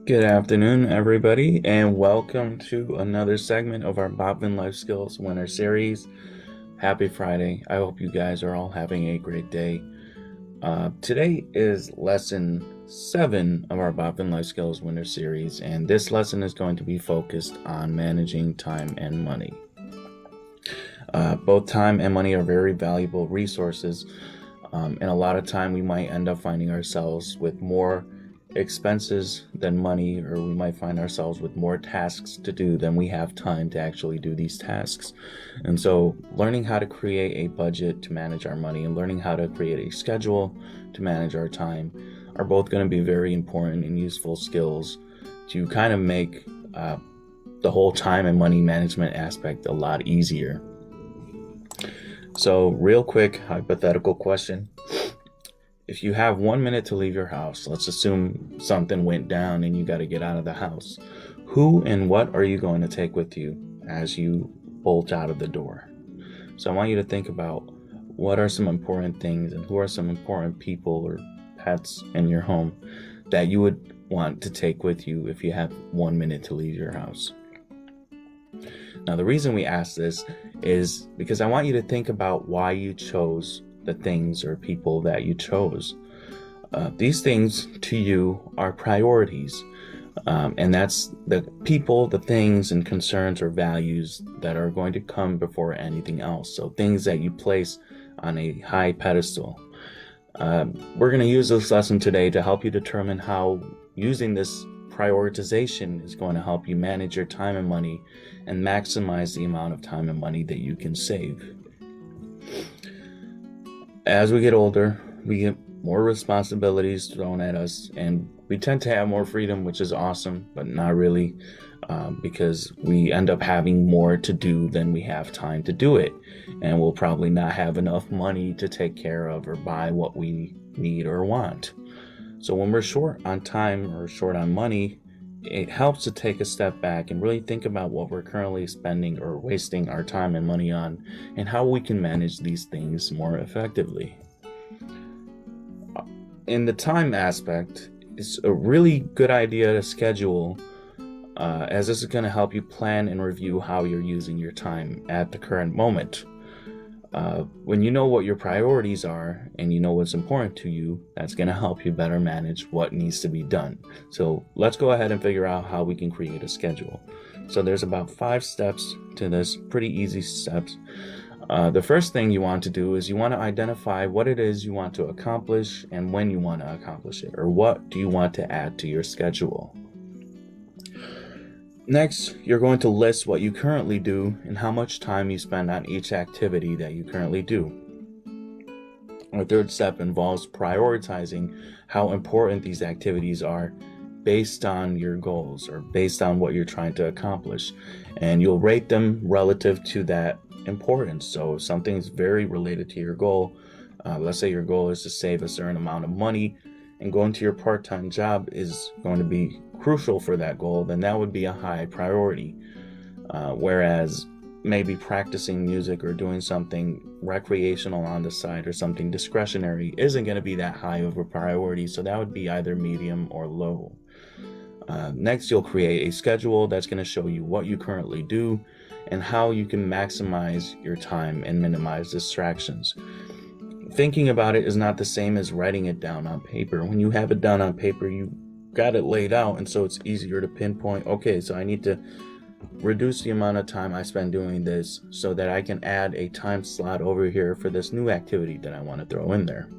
Good afternoon, everybody, and welcome to another segment of our Bobvin Life Skills Winter Series. Happy Friday. I hope you guys are all having a great day. Today is lesson 7 of our Bobvin Life Skills Winter Series, and this lesson is going to be focused on managing time and money. Both time and money are very valuable resources, and a lot of time we might end up finding ourselves with more expenses than money, or we might find ourselves with more tasks to do than we have time to actually do these tasks. And so learning how to create a budget to manage our money and learning how to create a schedule to manage our time are both going to be very important and useful skills to kind of make the whole time and money management aspect a lot easier. So real quick hypothetical question. If you have 1 minute to leave your house, let's assume something went down and you got to get out of the house. Who and what are you going to take with you as you bolt out of the door? So I want you to think about what are some important things and who are some important people or pets in your home that you would want to take with you if you have 1 minute to leave your house. Now, the reason we ask this is because I want you to think about why you chose the things or people that you chose. These things to you are priorities, and that's the people, the things and concerns or values that are going to come before anything else. So things that you place on a high pedestal. We're going to use this lesson today to help you determine how using this prioritization is going to help you manage your time and money and maximize the amount of time and money that you can save. As we get older, we get more responsibilities thrown at us, and we tend to have more freedom, which is awesome, but not really, because we end up having more to do than we have time to do it, and we'll probably not have enough money to take care of or buy what we need or want. So when we're short on time or short on money, it helps to take a step back and really think about what we're currently spending or wasting our time and money on and how we can manage these things more effectively. In the time aspect, it's a really good idea to schedule, as this is going to help you plan and review how you're using your time at the current moment. When you know what your priorities are and you know what's important to you, that's going to help you better manage what needs to be done. So let's go ahead and figure out how we can create a schedule. So there's about 5 steps to this, pretty easy steps. The first thing you want to do is you want to identify what it is you want to accomplish and when you want to accomplish it, or what do you want to add to your schedule. Next, you're going to list what you currently do and how much time you spend on each activity that you currently do. Our third step involves prioritizing how important these activities are based on your goals or based on what you're trying to accomplish. And you'll rate them relative to that importance. So if something's very related to your goal, let's say your goal is to save a certain amount of money, and going to your part-time job is going to be crucial for that goal, then that would be a high priority. Whereas maybe practicing music or doing something recreational on the side or something discretionary isn't going to be that high of a priority, so that would be either medium or low. Next, you'll create a schedule that's going to show you what you currently do and how you can maximize your time and minimize distractions. Thinking about it is not the same as writing it down on paper. When you have it down on paper, you got it laid out, and so it's easier to pinpoint, okay, so I need to reduce the amount of time I spend doing this so that I can add a time slot over here for this new activity that I want to throw in there.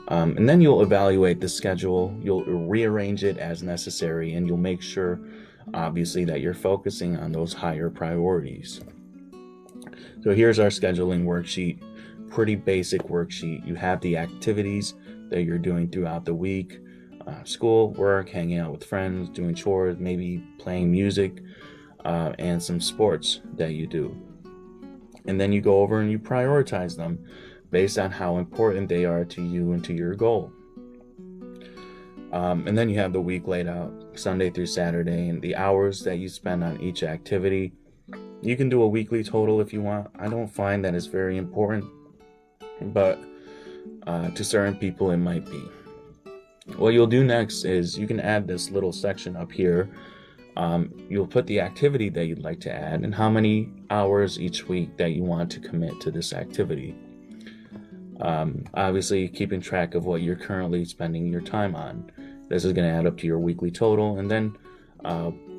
And then you'll evaluate the schedule, you'll rearrange it as necessary, and you'll make sure, obviously, that you're focusing on those higher priorities. So here's our scheduling worksheet. Pretty basic worksheet. You have the activities that you're doing throughout the week, school, work, hanging out with friends, doing chores, maybe playing music, and some sports that you do. And then you go over and you prioritize them based on how important they are to you and to your goal. And then you have the week laid out, Sunday through Saturday, and the hours that you spend on each activity. You can do a weekly total if you want. I don't find that it's very important, but to certain people it might be. What you'll do next is you can add this little section up here. You'll put the activity that you'd like to add and how many hours each week that you want to commit to this activity. Obviously, keeping track of what you're currently spending your time on. This is going to add up to your weekly total, and then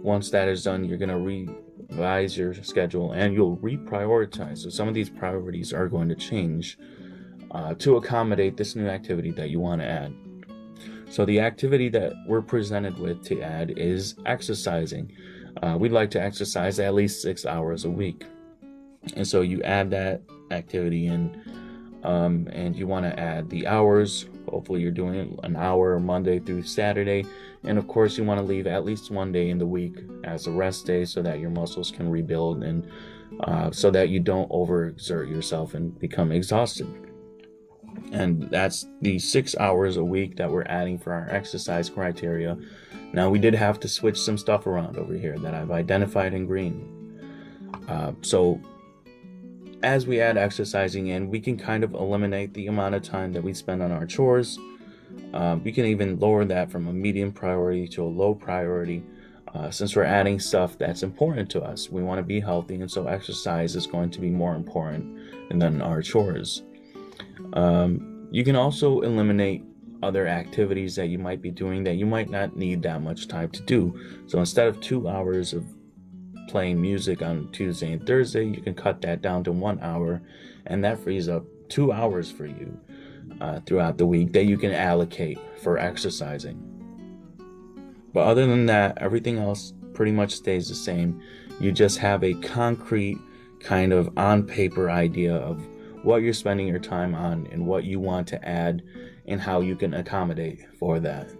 once that is done, you're going to revise your schedule and you'll reprioritize. So some of these priorities are going to change to accommodate this new activity that you want to add. So the activity that we're presented with to add is exercising. We'd like to exercise at least 6 hours a week. And so you add that activity in, and you want to add the hours. Hopefully you're doing it an hour Monday through Saturday. And of course you want to leave at least one day in the week as a rest day so that your muscles can rebuild and so that you don't overexert yourself and become exhausted. And that's the 6 hours a week that we're adding for our exercise criteria. Now, we did have to switch some stuff around over here that I've identified in green. So as we add exercising in, we can kind of eliminate the amount of time that we spend on our chores. We can even lower that from a medium priority to a low priority. Since we're adding stuff that's important to us, we want to be healthy, and so exercise is going to be more important than our chores. You can also eliminate other activities that you might be doing that you might not need that much time to do. So instead of 2 hours of playing music on Tuesday and Thursday, you can cut that down to 1 hour, and that frees up 2 hours for you throughout the week that you can allocate for exercising. But other than that, everything else pretty much stays the same. You just have a concrete kind of on paper idea of what you're spending your time on and what you want to add and how you can accommodate for that.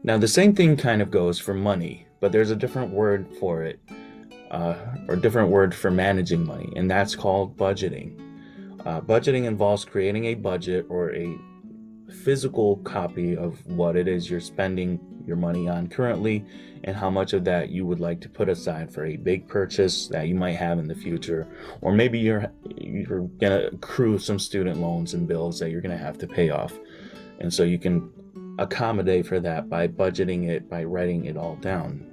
Now, the same thing kind of goes for money, but there's a different word for it, or different word for managing money, and that's called budgeting. Budgeting involves creating a budget or a physical copy of what it is you're spending your money on currently and how much of that you would like to put aside for a big purchase that you might have in the future, or maybe you're gonna accrue some student loans and bills that you're gonna have to pay off, and so you can accommodate for that by budgeting it, by writing it all down.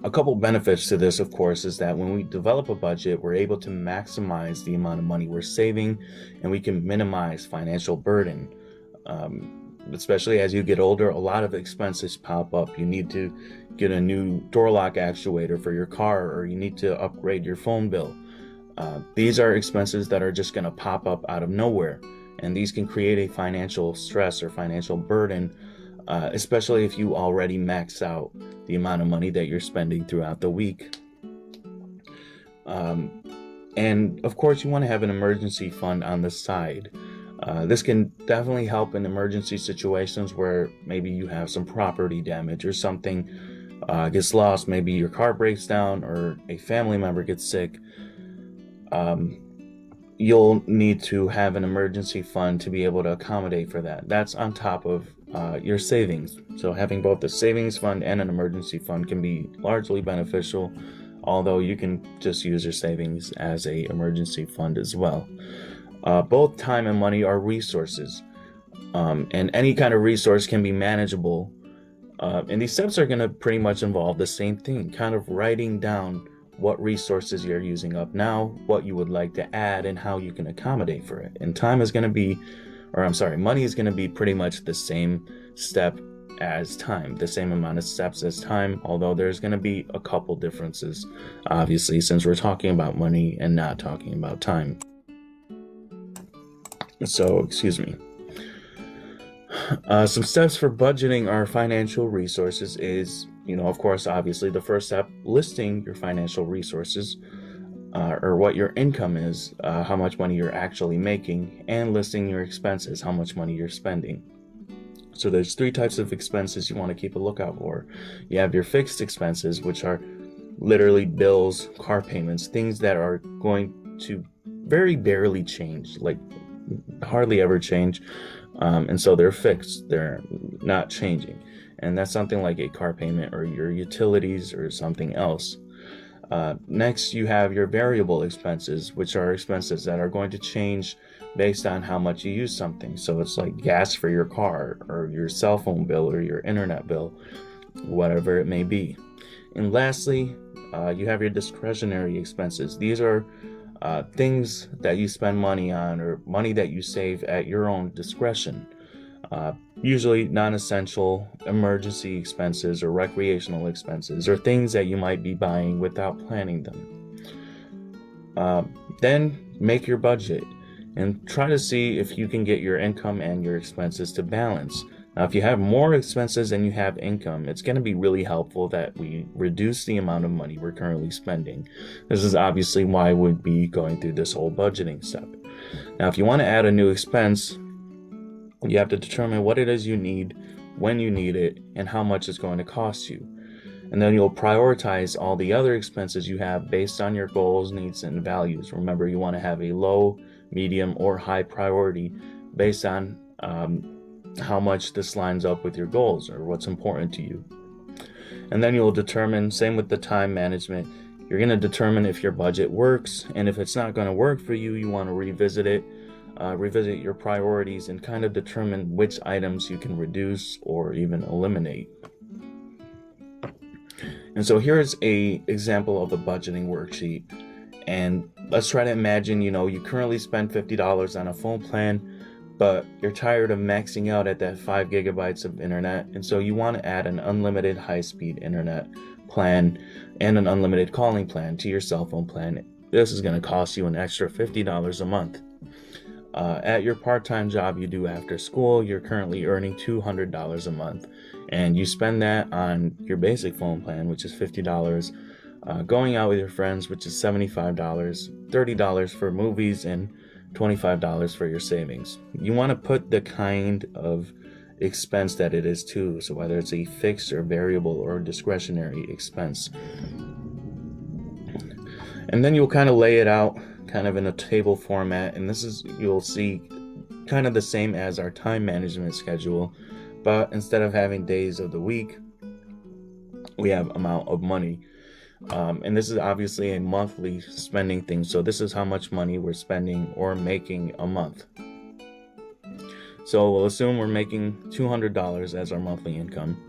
A couple benefits to this, of course, is that when we develop a budget, we're able to maximize the amount of money we're saving, and we can minimize financial burden. Especially as you get older, a lot of expenses pop up. You need to get a new door lock actuator for your car, or you need to upgrade your phone bill. These are expenses that are just going to pop up out of nowhere, and these can create a financial stress or financial burden, especially if you already max out the amount of money that you're spending throughout the week. And of course, you want to have an emergency fund on the side. This can definitely help in emergency situations where maybe you have some property damage or something gets lost, maybe your car breaks down or a family member gets sick. You'll need to have an emergency fund to be able to accommodate for that. That's on top of your savings. So having both a savings fund and an emergency fund can be largely beneficial, although you can just use your savings as a emergency fund as well. Both time and money are resources, and any kind of resource can be manageable. And these steps are going to pretty much involve the same thing, kind of writing down what resources you're using up now, what you would like to add, and how you can accommodate for it. And money is going to be pretty much the same step as time, the same amount of steps as time, although there's going to be a couple differences, obviously, since we're talking about money and not talking about time. So, excuse me. Some steps for budgeting our financial resources is, of course, obviously the first step, listing your financial resources, or what your income is, how much money you're actually making, and listing your expenses, how much money you're spending. So there's 3 types of expenses you want to keep a lookout for. You have your fixed expenses, which are literally bills, car payments, things that are going to very barely change, like hardly ever change, and so they're fixed, they're not changing, and that's something like a car payment or your utilities or something else. Next, you have your variable expenses, which are expenses that are going to change based on how much you use something. So it's like gas for your car, or your cell phone bill, or your internet bill, whatever it may be. And lastly, you have your discretionary expenses. These are things that you spend money on, or money that you save at your own discretion. Usually non-essential emergency expenses or recreational expenses, or things that you might be buying without planning them. Then make your budget and try to see if you can get your income and your expenses to balance. Now, if you have more expenses than you have income, it's going to be really helpful that we reduce the amount of money we're currently spending. This is obviously why we'd be going through this whole budgeting step. Now, if you want to add a new expense, you have to determine what it is you need, when you need it, and how much it's going to cost you. And then you'll prioritize all the other expenses you have based on your goals, needs, and values. Remember, you want to have a low, medium, or high priority based on how much this lines up with your goals or what's important to you. And then you'll determine, same with the time management, you're going to determine if your budget works, and if it's not going to work for you, you want to revisit it, revisit your priorities, and kind of determine which items you can reduce or even eliminate. And so here's a example of a budgeting worksheet. And let's try to imagine, you currently spend $50 on a phone plan, but you're tired of maxing out at that 5 gigabytes of internet. And so you want to add an unlimited high-speed internet plan and an unlimited calling plan to your cell phone plan. This is going to cost you an extra $50 a month. At your part-time job you do after school, you're currently earning $200 a month, and you spend that on your basic phone plan, which is $50, going out with your friends, which is $75, $30 for movies, and $25 for your savings. You want to put the kind of expense that it is too, so whether it's a fixed or variable or discretionary expense. And then you'll kind of lay it out kind of in a table format, and this is, you'll see, kind of the same as our time management schedule, but instead of having days of the week, we have amount of money. And this is obviously a monthly spending thing, so this is how much money we're spending or making a month. So we'll assume we're making $200 as our monthly income,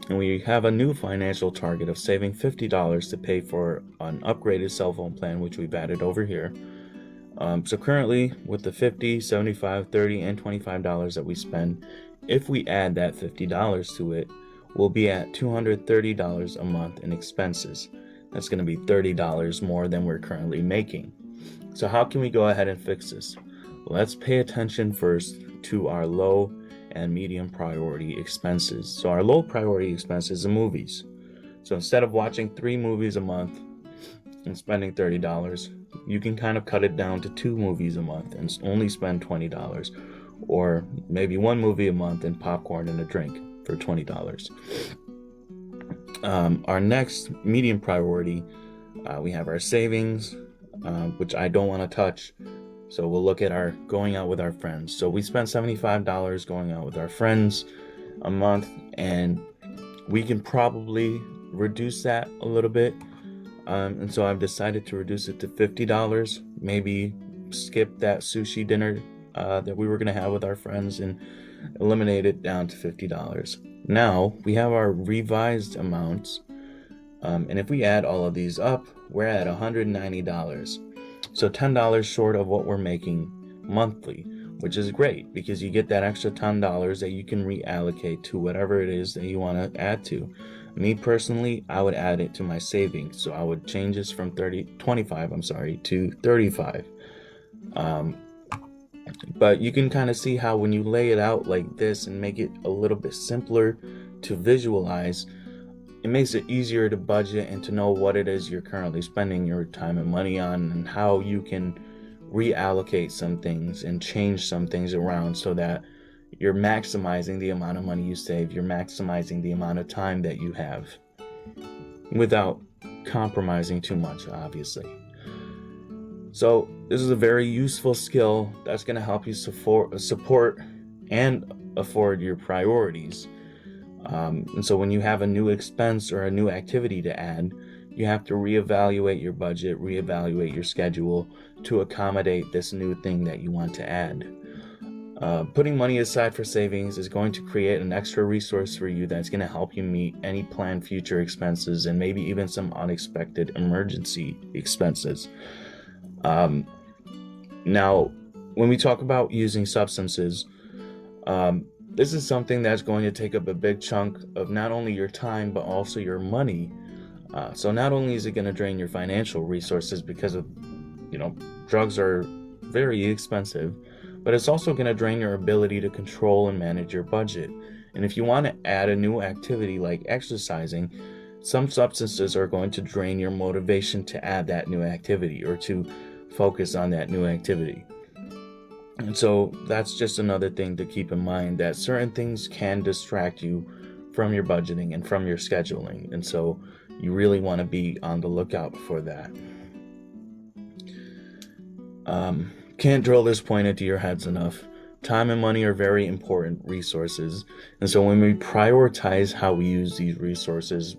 and we have a new financial target of saving $50 to pay for an upgraded cell phone plan, which we've added over here. So currently, with the $50, $75, $30, and $25 that we spend, if we add that $50 to it, we'll be at $230 a month in expenses. That's going to be $30 more than we're currently making. So how can we go ahead and fix this? Let's pay attention first to our low and medium priority expenses. So our low priority expenses are movies. So instead of watching 3 movies a month and spending $30, you can kind of cut it down to 2 movies a month and only spend $20, or maybe 1 movie a month and popcorn and a drink for $20. Our next medium priority, we have our savings, which I don't want to touch. So we'll look at our going out with our friends. So we spend $75 going out with our friends a month, and we can probably reduce that a little bit. And so I've decided to reduce it to $50, maybe skip that sushi dinner that we were going to have with our friends and eliminate it down to $50. Now we have our revised amounts, and if we add all of these up, we're at $190. So $10 short of what we're making monthly, which is great because you get that extra $10 that you can reallocate to whatever it is that you want to add to. Me personally, I would add it to my savings. So I would change this from 25 to 35. But you can kind of see how when you lay it out like this and make it a little bit simpler to visualize, it makes it easier to budget and to know what it is you're currently spending your time and money on, and how you can reallocate some things and change some things around so that you're maximizing the amount of money you save, you're maximizing the amount of time that you have without compromising too much, obviously. So this is a very useful skill that's going to help you support and afford your priorities. And so when you have a new expense or a new activity to add, you have to reevaluate your budget, reevaluate your schedule to accommodate this new thing that you want to add. Putting money aside for savings is going to create an extra resource for you that's going to help you meet any planned future expenses and maybe even some unexpected emergency expenses. Now, when we talk about using substances, this is something that's going to take up a big chunk of not only your time, but also your money. So not only is it going to drain your financial resources because of, drugs are very expensive, but it's also going to drain your ability to control and manage your budget. And if you want to add a new activity like exercising, some substances are going to drain your motivation to add that new activity or to focus on that new activity. And so that's just another thing to keep in mind, that certain things can distract you from your budgeting and from your scheduling. And so you really want to be on the lookout for that. Can't drill this point into your heads enough. Time and money are very important resources. And so when we prioritize how we use these resources,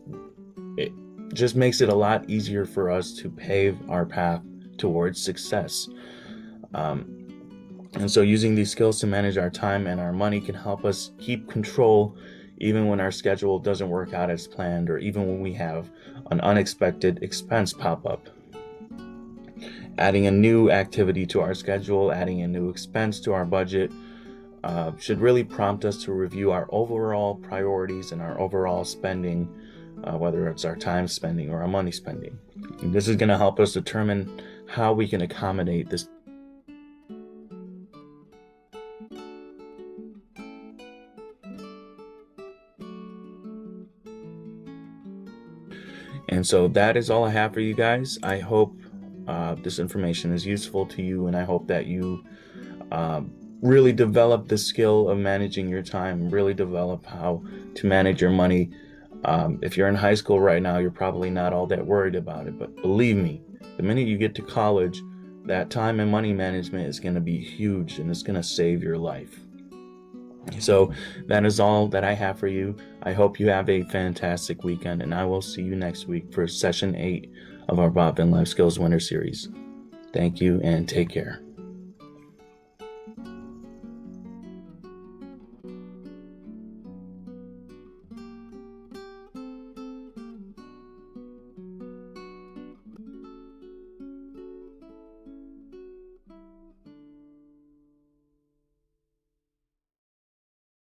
it just makes it a lot easier for us to pave our path towards success. And so using these skills to manage our time and our money can help us keep control even when our schedule doesn't work out as planned, or even when we have an unexpected expense pop up. Adding a new activity to our schedule, adding a new expense to our budget, should really prompt us to review our overall priorities and our overall spending, whether it's our time spending or our money spending. And this is going to help us determine how we can accommodate this. And so that is all I have for you guys. I hope this information is useful to you, and I hope that you really develop the skill of managing your time, really develop how to manage your money. If you're in high school right now, you're probably not all that worried about it, but believe me, the minute you get to college, that time and money management is going to be huge, and it's going to save your life. So that is all that I have for you. I hope you have a fantastic weekend, and I will see you next week for session 8 of our Bob and Life Skills Winter Series. Thank you and take care.